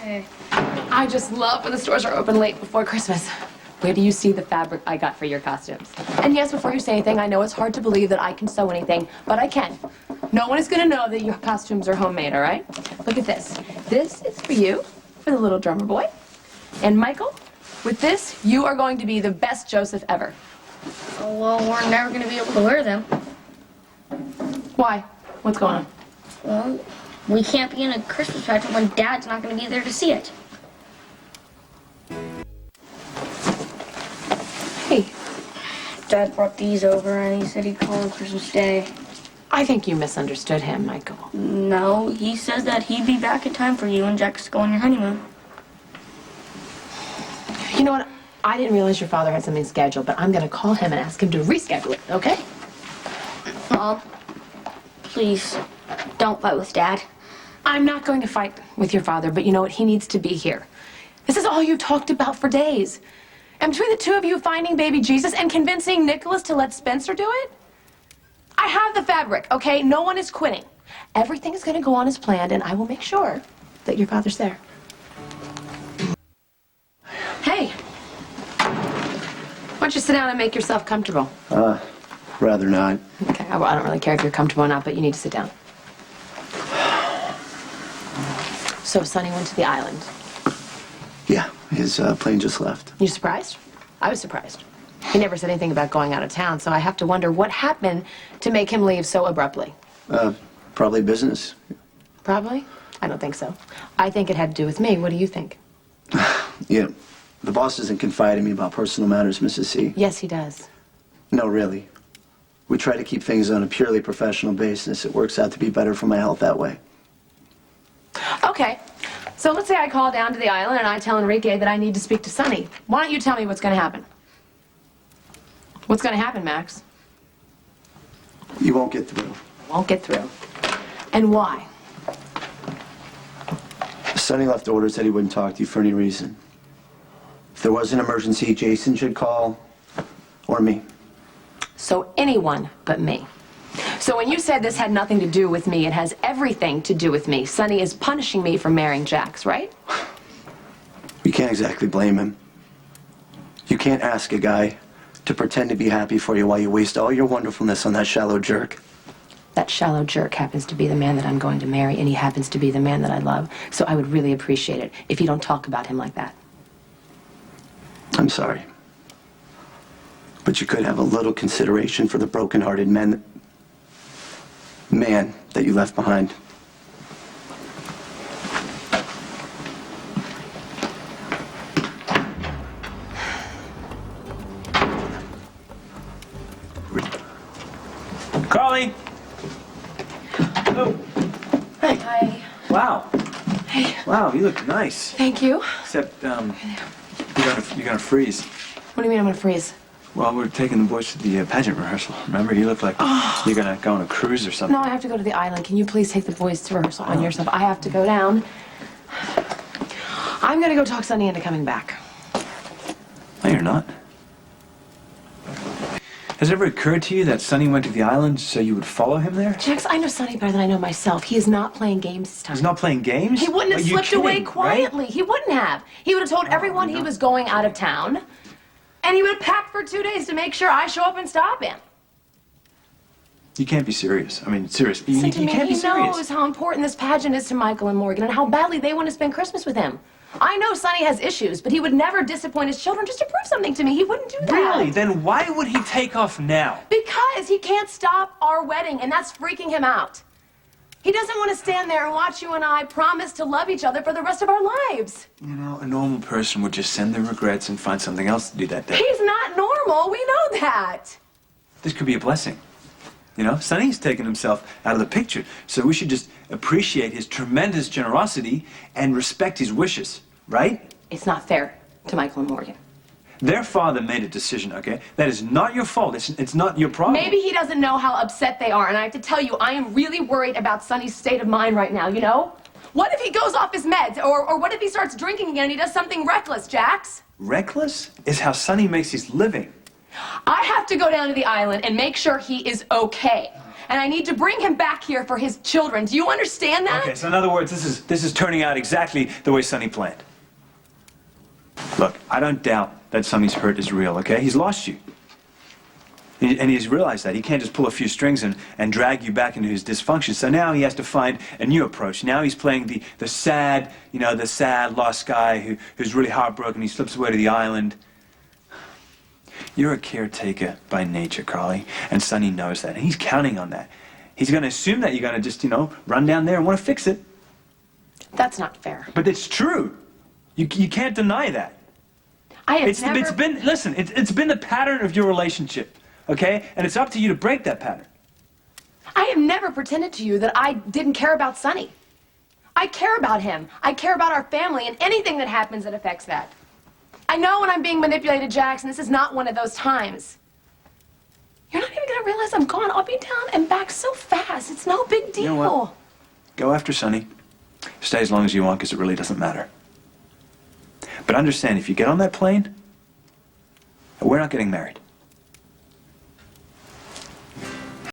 Hey. I just love when the stores are open late before Christmas. Where do you see the fabric I got for your costumes? And yes, before you say anything, I know it's hard to believe that I can sew anything, but I can. No one is going to know that your costumes are homemade, all right? Look at this. This is for you, for the little drummer boy. And Michael, with this, you are going to be the best Joseph ever. Oh, well, we're never going to be able to wear them. Why? What's going on? Well, we can't be in a Christmas pageant when Dad's not going to be there to see it. Hey. Dad brought these over and he said he'd call on Christmas Day. I think you misunderstood him, Michael. No, he said that he'd be back in time for you and Jax to go on your honeymoon. You know what? I didn't realize your father had something scheduled, but I'm going to call him and ask him to reschedule it, okay? Mom, please, don't fight with Dad. I'm not going to fight with your father, but you know what? He needs to be here. This is all you talked about for days. And between the two of you finding baby Jesus and convincing Nicholas to let Spencer do it, I have the fabric, okay? No one is quitting. Everything is going to go on as planned, and I will make sure that your father's there. Hey. Why don't you sit down and make yourself comfortable? Rather not. Okay, well, I don't really care if you're comfortable or not, but you need to sit down. So Sonny went to the island. Yeah, his plane just left. You surprised? I was surprised. He never said anything about going out of town, so I have to wonder what happened to make him leave so abruptly. Probably business. Probably? I don't think so. I think it had to do with me. What do you think? Yeah, the boss doesn't confide in me about personal matters, Mrs. C. Yes, he does. No, really. We try to keep things on a purely professional basis. It works out to be better for my health that way. Okay. So let's say I call down to the island and I tell Enrique that I need to speak to Sonny. Why don't you tell me what's going to happen? What's going to happen, Max? You won't get through. Won't get through. And why? Sonny left orders that he wouldn't talk to you for any reason. If there was an emergency, Jason should call, or me. So anyone but me. So when you said this had nothing to do with me, it has everything to do with me. Sonny is punishing me for marrying Jax, right? You can't exactly blame him. You can't ask a guy to pretend to be happy for you while you waste all your wonderfulness on that shallow jerk. That shallow jerk happens to be the man that I'm going to marry, and he happens to be the man that I love. So I would really appreciate it if you don't talk about him like that. I'm sorry. But you could have a little consideration for the broken-hearted man that you left behind. Carly! Oh. Hey. Hi. Wow. Hey. Wow, you look nice. Thank you. Except, you're gonna freeze. What do you mean I'm gonna freeze? Well, we're taking the boys to the pageant rehearsal. Remember, you look like you're gonna go on a cruise or something. No, I have to go to the island. Can you please take the boys to rehearsal on yourself? I have to go down. I'm gonna go talk Sonny into coming back. No, you're not. Has it ever occurred to you that Sonny went to the island so you would follow him there? Jax, I know Sonny better than I know myself. He is not playing games this time. He's not playing games? He wouldn't have slipped away kidding, quietly. Right? He wouldn't have. He would have told everyone he was going out of town. And he would have packed for 2 days to make sure I show up and stop him. You can't be serious. I mean, serious. You Listen to me. can't be He serious. knows how important this pageant is to Michael and Morgan and how badly they want to spend Christmas with him. I know Sonny has issues, but he would never disappoint his children just to prove something to me. He wouldn't do that. Really? Then why would he take off now? Because he can't stop our wedding, and that's freaking him out. He doesn't want to stand there and watch you and I promise to love each other for the rest of our lives. You know, a normal person would just send their regrets and find something else to do that day. He's not normal. We know that. This could be a blessing. You know, Sonny's taken himself out of the picture, so we should just appreciate his tremendous generosity and respect his wishes, right? It's not fair to Michael and Morgan. Their father made a decision, okay? That is not your fault. It's not your problem. Maybe he doesn't know how upset they are, and I have to tell you, I am really worried about Sonny's state of mind right now, you know? What if he goes off his meds, or what if he starts drinking again and he does something reckless, Jax? Reckless is how Sonny makes his living. I have to go down to the island and make sure he is okay. and I need to bring him back here for his children. Do you understand that? Okay, so in other words, this is turning out exactly the way Sonny planned. Look, I don't doubt that Sonny's hurt is real, okay? He's lost you. And he's realized that. He can't just pull a few strings and drag you back into his dysfunction. So now he has to find a new approach. Now he's playing the sad, the sad lost guy who's really heartbroken. He slips away to the island. You're a caretaker by nature, Carly, and Sonny knows that. And he's counting on that. He's going to assume that you're going to just, run down there and want to fix it. That's not fair. But it's true. You can't deny that. It's been the pattern of your relationship. Okay? And it's up to you to break that pattern. I have never pretended to you that I didn't care about Sonny. I care about him. I care about our family and anything that happens that affects that. I know when I'm being manipulated, Jackson. This is not one of those times. You're not even going to realize I'm gone. I'll be down and back so fast. It's no big deal. You know what? Go after Sonny. Stay as long as you want, because it really doesn't matter. But understand, if you get on that plane, we're not getting married.